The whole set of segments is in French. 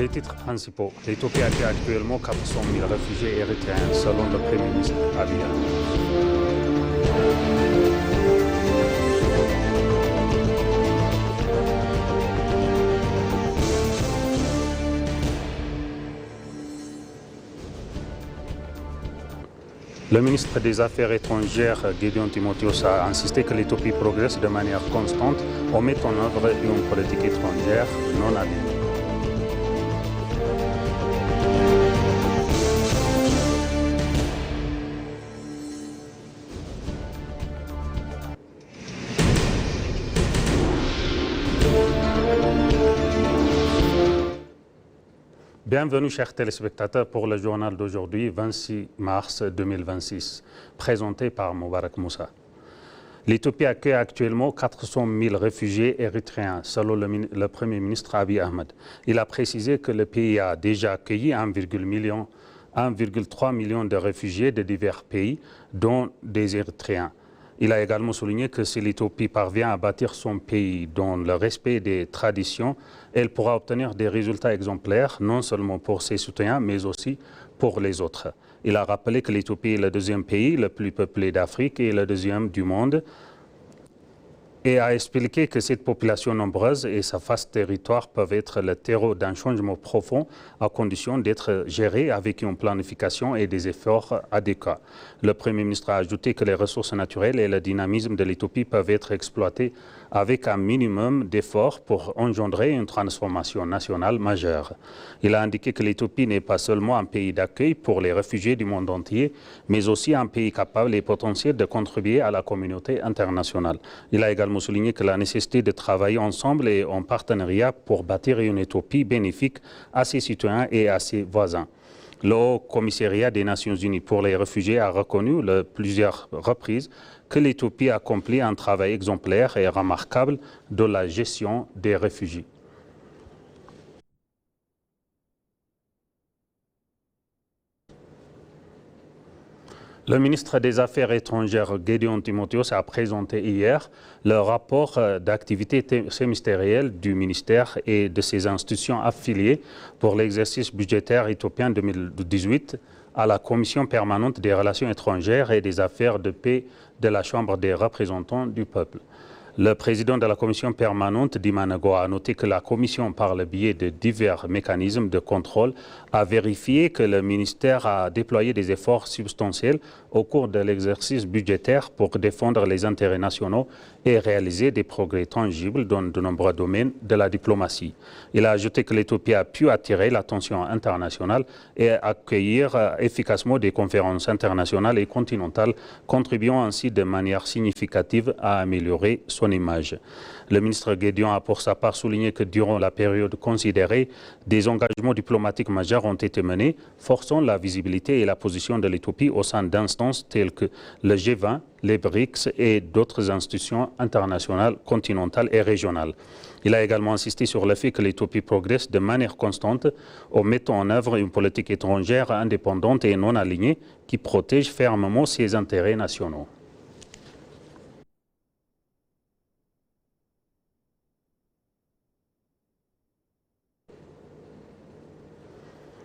Les titres principaux. L'Éthiopie accueille actuellement 400 000 réfugiés érythréens, selon le Premier ministre Abiy Ahmed. Le ministre des Affaires étrangères, Gédéon Timotheos, a insisté que l'Éthiopie progresse de manière constante en mettant en œuvre une politique étrangère non alignée. Bienvenue chers téléspectateurs pour le journal d'aujourd'hui, 26 mars 2026, présenté par Moubarak Moussa. L'Éthiopie accueille actuellement 400 000 réfugiés érythréens, selon le Premier ministre Abiy Ahmed. Il a précisé que le pays a déjà accueilli 1,3 million de réfugiés de divers pays, dont des Érythréens. Il a également souligné que si l'Éthiopie parvient à bâtir son pays dans le respect des traditions, elle pourra obtenir des résultats exemplaires, non seulement pour ses citoyens, mais aussi pour les autres. Il a rappelé que l'Éthiopie est le deuxième pays le plus peuplé d'Afrique et le deuxième du monde, et a expliqué que cette population nombreuse et sa vaste territoire peuvent être le terreau d'un changement profond à condition d'être gérés avec une planification et des efforts adéquats. Le Premier ministre a ajouté que les ressources naturelles et le dynamisme de l'Éthiopie peuvent être exploités avec un minimum d'efforts pour engendrer une transformation nationale majeure. Il a indiqué que l'Éthiopie n'est pas seulement un pays d'accueil pour les réfugiés du monde entier, mais aussi un pays capable et potentiel de contribuer à la communauté internationale. Il a également souligné que la nécessité de travailler ensemble et en partenariat pour bâtir une Éthiopie bénéfique à ses citoyens et à ses voisins. Le Haut Commissariat des Nations Unies pour les réfugiés a reconnu à plusieurs reprises que l'Éthiopie accomplit un travail exemplaire et remarquable de la gestion des réfugiés. Le ministre des Affaires étrangères, Gédéon Timotheos, a présenté hier le rapport d'activité sémestorielle du ministère et de ses institutions affiliées pour l'exercice budgétaire éthiopien 2018 à la Commission permanente des relations étrangères et des affaires de paix de la Chambre des représentants du peuple. Le président de la commission permanente, Dimanago, a noté que la commission, par le biais de divers mécanismes de contrôle, a vérifié que le ministère a déployé des efforts substantiels au cours de l'exercice budgétaire pour défendre les intérêts nationaux et réaliser des progrès tangibles dans de nombreux domaines de la diplomatie. Il a ajouté que l'Éthiopie a pu attirer l'attention internationale et accueillir efficacement des conférences internationales et continentales, contribuant ainsi de manière significative à améliorer son image. Le ministre Gédéon a pour sa part souligné que durant la période considérée, des engagements diplomatiques majeurs ont été menés, forçant la visibilité et la position de l'Éthiopie au sein d'instances telles que le G20, les BRICS et d'autres institutions internationales, continentales et régionales. Il a également insisté sur le fait que l'Éthiopie progresse de manière constante en mettant en œuvre une politique étrangère indépendante et non alignée qui protège fermement ses intérêts nationaux.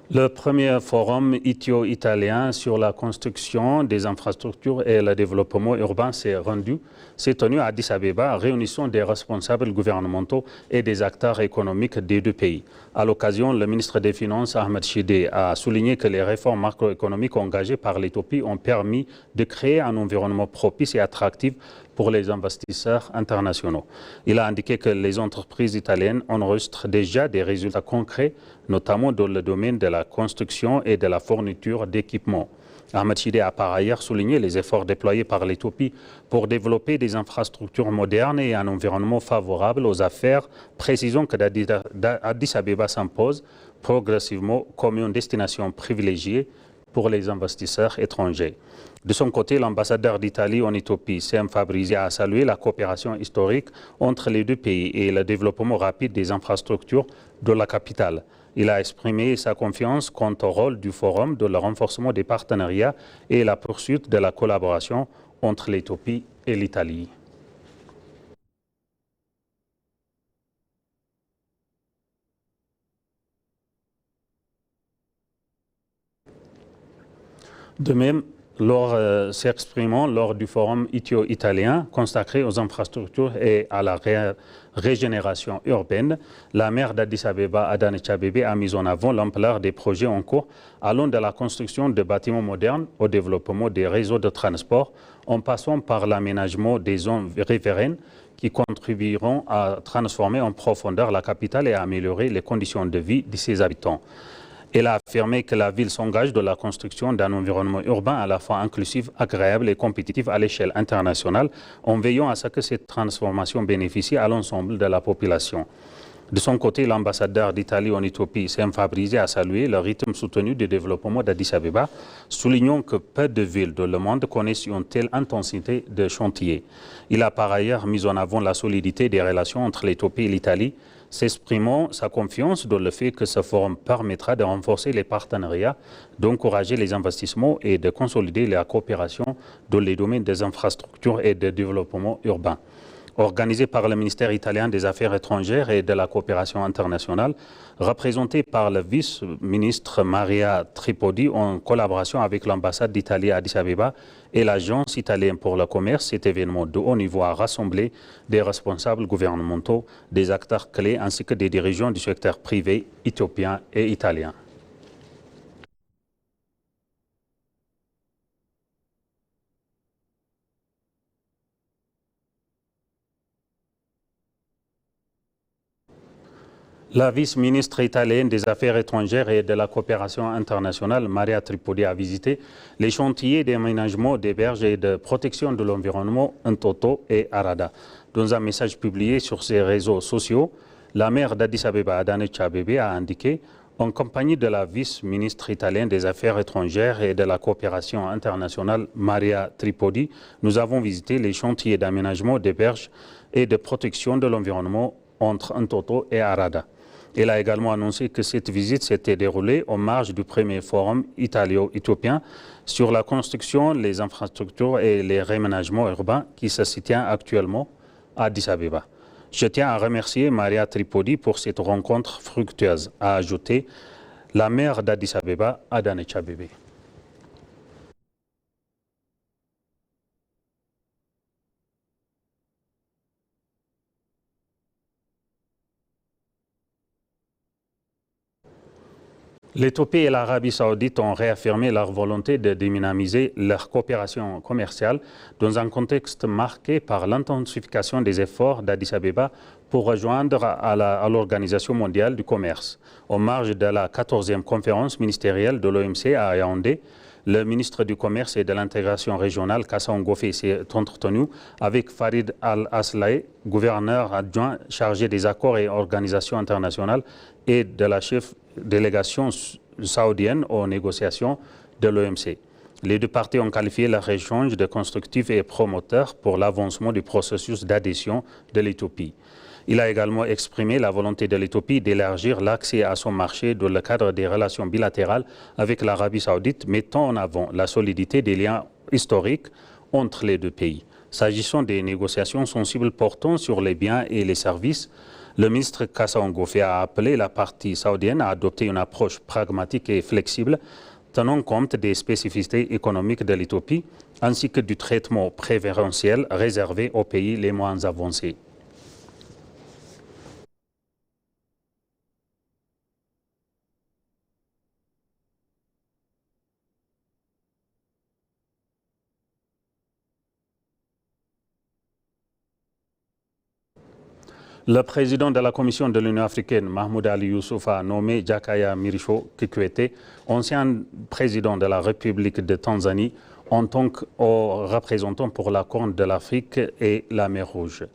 Le premier forum ithio-italien sur la construction des infrastructures et le développement urbain s'est tenu à Addis Abeba, réunissant des responsables gouvernementaux et des acteurs économiques des deux pays. À l'occasion, le ministre des Finances, Ahmed Shide, a souligné que les réformes macroéconomiques engagées par l'Éthiopie ont permis de créer un environnement propice et attractif pour les investisseurs internationaux. Il a indiqué que les entreprises italiennes enregistrent déjà des résultats concrets, notamment dans le domaine de la construction et de la fourniture d'équipements. Ahmed Shide a par ailleurs souligné les efforts déployés par l'Éthiopie pour développer des infrastructures modernes et un environnement favorable aux affaires, précisant que Addis Abeba s'impose progressivement comme une destination privilégiée pour les investisseurs étrangers. De son côté, l'ambassadeur d'Italie en Éthiopie, Sem Fabrizi, a salué la coopération historique entre les deux pays et le développement rapide des infrastructures de la capitale. Il a exprimé sa confiance quant au rôle du forum dans le renforcement des partenariats et la poursuite de la collaboration entre l'Éthiopie et l'Italie. De même, s'exprimant lors du forum italien consacré aux infrastructures et à la régénération urbaine, la maire d'Addis Abeba, Adanecha Abebe, a mis en avant l'ampleur des projets en cours allant de la construction de bâtiments modernes au développement des réseaux de transport, en passant par l'aménagement des zones riveraines qui contribueront à transformer en profondeur la capitale et à améliorer les conditions de vie de ses habitants. Elle a affirmé que la ville s'engage dans la construction d'un environnement urbain à la fois inclusif, agréable et compétitif à l'échelle internationale, en veillant à ce que cette transformation bénéficie à l'ensemble de la population. De son côté, l'ambassadeur d'Italie en Éthiopie, Sem Fabrizi, a salué le rythme soutenu de développement d'Addis Abeba, soulignant que peu de villes dans le monde connaissent une telle intensité de chantier. Il a par ailleurs mis en avant la solidité des relations entre l'Éthiopie et l'Italie, s'exprimant sa confiance dans le fait que ce forum permettra de renforcer les partenariats, d'encourager les investissements et de consolider la coopération dans les domaines des infrastructures et du développement urbain. Organisé par le ministère italien des Affaires étrangères et de la coopération internationale, représenté par le vice-ministre Maria Tripodi en collaboration avec l'ambassade d'Italie à Addis Abeba et l'Agence italienne pour le commerce, cet événement de haut niveau a rassemblé des responsables gouvernementaux, des acteurs clés ainsi que des dirigeants du secteur privé éthiopien et italien. La vice-ministre italienne des Affaires étrangères et de la coopération internationale, Maria Tripodi, a visité les chantiers d'aménagement des berges et de protection de l'environnement Ntoto et Arada. Dans un message publié sur ses réseaux sociaux, la maire d'Addis Abeba, Adanecha Abebe, a indiqué, en compagnie de la vice-ministre italienne des Affaires étrangères et de la coopération internationale, Maria Tripodi, nous avons visité les chantiers d'aménagement des berges et de protection de l'environnement entre Ntoto et Arada. Elle a également annoncé que cette visite s'était déroulée en marge du premier forum italo-éthiopien sur la construction, les infrastructures et les réaménagements urbains qui se tient actuellement à Addis Abeba. Je tiens à remercier Maria Tripodi pour cette rencontre fructueuse, a ajouté la maire d'Addis Abeba, Adanecha Abebe. L'Éthiopie et l'Arabie saoudite ont réaffirmé leur volonté de dynamiser leur coopération commerciale dans un contexte marqué par l'intensification des efforts d'Addis Abeba pour rejoindre à l'Organisation mondiale du commerce. En marge de la 14e conférence ministérielle de l'OMC à Yaoundé, le ministre du Commerce et de l'intégration régionale, Kassa Ongofé, s'est entretenu avec Farid Al-Aslaï, gouverneur adjoint chargé des accords et organisations internationales et de la chef délégation saoudienne aux négociations de l'OMC. Les deux parties ont qualifié leur échange de constructif et promoteur pour l'avancement du processus d'adhésion de l'Éthiopie. Il a également exprimé la volonté de l'Éthiopie d'élargir l'accès à son marché dans le cadre des relations bilatérales avec l'Arabie saoudite, mettant en avant la solidité des liens historiques entre les deux pays. S'agissant des négociations sensibles portant sur les biens et les services, le ministre Kassa Ongofé a appelé la partie saoudienne à adopter une approche pragmatique et flexible, tenant compte des spécificités économiques de l'Éthiopie, ainsi que du traitement préférentiel réservé aux pays les moins avancés. Le président de la Commission de l'Union africaine, Mahmoud Ali Youssouf, a nommé Jakaya Mrisho Kikwete, ancien président de la République de Tanzanie, en tant que représentant pour la Corne de l'Afrique et la mer Rouge.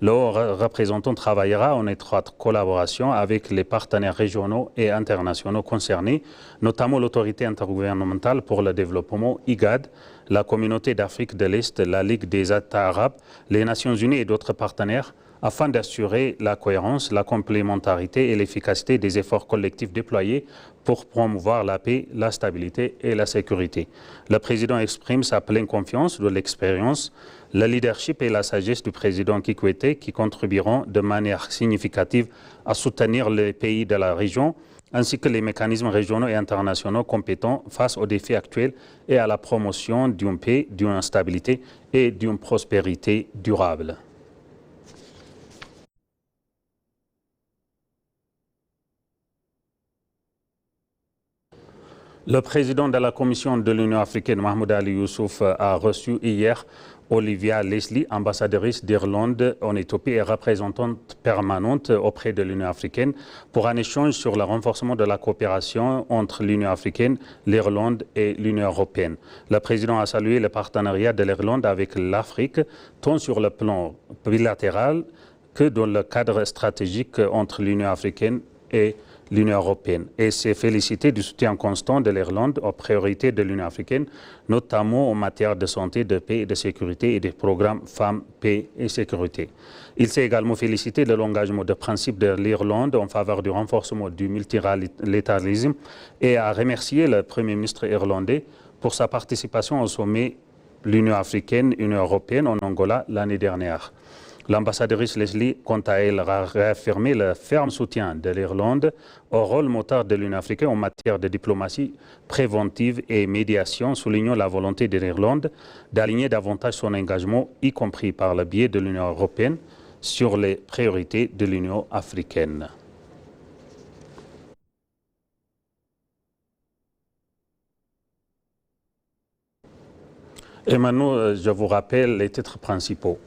Le représentant travaillera en étroite collaboration avec les partenaires régionaux et internationaux concernés, notamment l'autorité intergouvernementale pour le développement IGAD, la Communauté d'Afrique de l'Est, la Ligue des États arabes, les Nations unies et d'autres partenaires, afin d'assurer la cohérence, la complémentarité et l'efficacité des efforts collectifs déployés pour promouvoir la paix, la stabilité et la sécurité. Le président exprime sa pleine confiance dans l'expérience, le leadership et la sagesse du président Kikwete qui contribueront de manière significative à soutenir les pays de la région ainsi que les mécanismes régionaux et internationaux compétents face aux défis actuels et à la promotion d'une paix, d'une stabilité et d'une prospérité durable. Le président de la Commission de l'Union africaine, Mahmoud Ali Youssouf, a reçu hier Olivia Leslie, ambassadrice d'Irlande en Éthiopie et représentante permanente auprès de l'Union africaine, pour un échange sur le renforcement de la coopération entre l'Union africaine, l'Irlande et l'Union européenne. Le président a salué le partenariat de l'Irlande avec l'Afrique, tant sur le plan bilatéral que dans le cadre stratégique entre l'Union africaine et l'Union européenne, et s'est félicité du soutien constant de l'Irlande aux priorités de l'Union africaine, notamment en matière de santé, de paix et de sécurité et des programmes Femmes, Paix et Sécurité. Il s'est également félicité de l'engagement de principe de l'Irlande en faveur du renforcement du multilatéralisme et a remercié le Premier ministre irlandais pour sa participation au sommet l'Union africaine-Union européenne en Angola l'année dernière. L'ambassadrice Leslie, quant à elle, a réaffirmé le ferme soutien de l'Irlande au rôle moteur de l'Union africaine en matière de diplomatie préventive et médiation, soulignant la volonté de l'Irlande d'aligner davantage son engagement, y compris par le biais de l'Union européenne, sur les priorités de l'Union africaine. Et maintenant, je vous rappelle les titres principaux.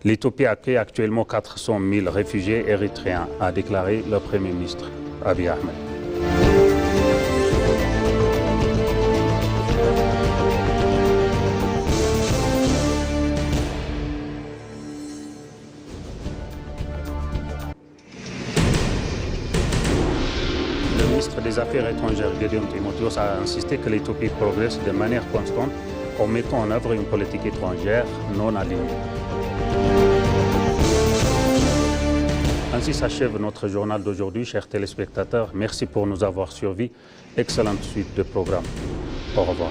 L'Éthiopie accueille actuellement 400 000 réfugiés érythréens, a déclaré le Premier ministre Abiy Ahmed. Le ministre des Affaires étrangères, Gédéon Timotheos, a insisté que l'Éthiopie progresse de manière constante en mettant en œuvre une politique étrangère non alignée. Ainsi s'achève notre journal d'aujourd'hui, chers téléspectateurs. Merci pour nous avoir suivis. Excellente suite de programme. Au revoir.